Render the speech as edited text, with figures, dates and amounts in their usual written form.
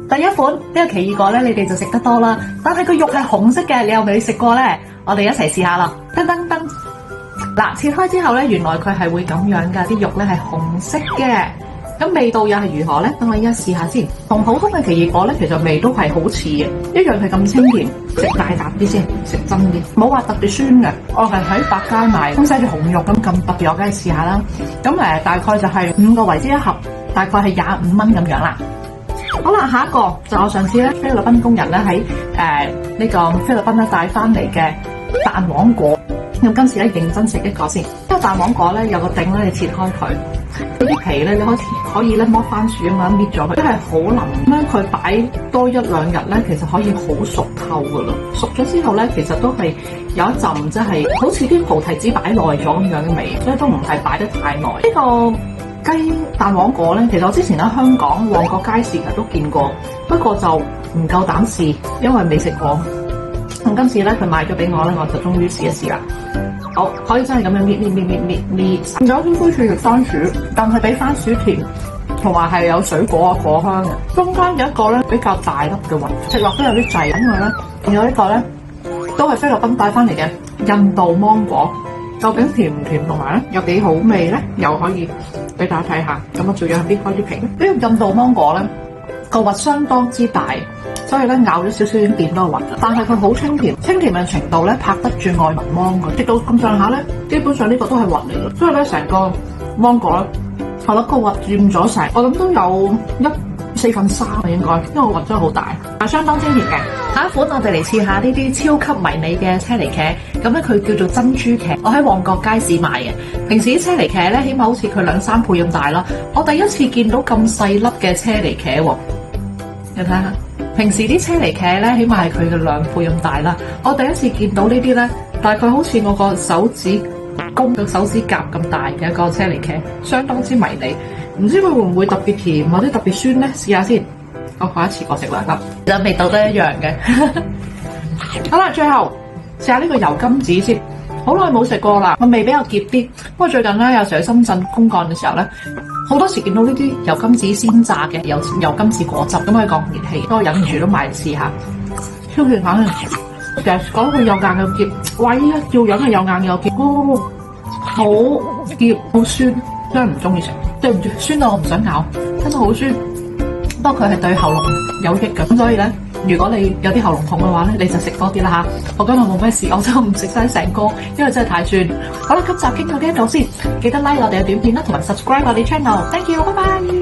第一款呢個奇異果咧，你哋就食得多啦，但係個肉係紅色嘅，你有未食過咧？我哋一齊試下啦！噔噔噔，嗱，切開之後咧，原來佢係會咁樣噶，啲肉咧係紅色嘅。咁味道又係如何咧？等我而家試下先。同普通嘅奇異果咧，其實味都係好似嘅，一樣係咁清甜。食大啖啲先，食真啲，冇話特別酸嘅。我係喺百佳買，咁寫住紅肉咁特別，我梗係試下啦。咁大概就係5個為之一盒，大概係25蚊咁樣啦。好啦，下一個就我上次咧菲律賓工人咧喺呢個菲律賓咧帶翻嚟嘅蛋黃果。咁今次咧認真食一個先。呢個蛋黃果咧有個頂咧，你切開佢，呢啲皮咧你可以咧剝番薯咁樣搣咗佢，真係好腍。咁樣佢擺多1-2日咧，其實可以好熟透噶啦。熟咗之後咧，其實都係有一陣即係好似啲菩提子擺耐咗咁樣嘅味，所以都唔係擺得太耐。呢個雞蛋黃果咧，其實我之前喺香港旺角街市其實都見過，不過就唔夠膽試，因為未食過。咁今次咧佢買咗俾我咧，我就終於試一試啦。好，可以真係咁樣搣。有啲好似食番薯，但係比番薯甜，同埋係有水果果香嘅。中間有一個咧比較大粒嘅核，食落都有啲滯。因為咧，仲有呢個咧都係菲律賓帶翻嚟嘅印度芒果，究竟甜唔甜同埋咧有幾好味咧？又可以俾大家睇下。咁我仲要係搣開啲皮。呢個印度芒果咧個核相當之大。所以咧咬咗少少已經掂到個核，但係佢好清甜，清甜嘅程度咧拍得住愛文芒嘅，直到咁上下咧，基本上呢個都係核嚟嘅，所以咧成個芒果咧，我諗個核佔咗成，我諗都有4/3啊應該，因為個核真係好大，係相當清甜嘅。下一款我哋嚟試下呢啲超級迷你嘅車厘茄，咁咧佢叫做珍珠茄，我喺旺角街市買嘅。平時啲車厘茄咧，起碼好似佢2-3倍咁大啦，我第一次見到咁細粒嘅車厘茄喎，你睇下。平時啲車厘茄咧，起碼係佢嘅2倍咁大啦。我第一次見到呢啲咧，大概好似我個手指公嘅手指甲咁大嘅一個車厘茄，相當之迷你。唔知佢會唔會特別甜或者特別酸咧？試下先。我下一次我食2粒，其實味道都一樣嘅。好啦，最後試下呢個油甘子先。好耐冇食過啦，個味比較澀啲。不過最近咧，有時去深圳公幹嘅時候咧，好多時見到呢啲油甘子鮮榨嘅油甘子果汁，咁可以降熱氣，所以我忍唔住都買嚟試下。超甜下咧，其實講佢又硬又澀，喂，照樣係又硬又澀，好澀好酸，真係唔中意食。對唔住，酸到我唔想咬，真係好酸。不過佢係對喉嚨有益嘅，咁所以咧，如果你有啲喉嚨痛嘅話咧，你就食多啲啦嚇。我今日冇咩事，我就唔食晒成個，因為真係太酸。好啦，今集傾到呢一度先，記得 like 我哋嘅短片啦，同埋 subscribe 我哋 channel。Thank you，拜拜。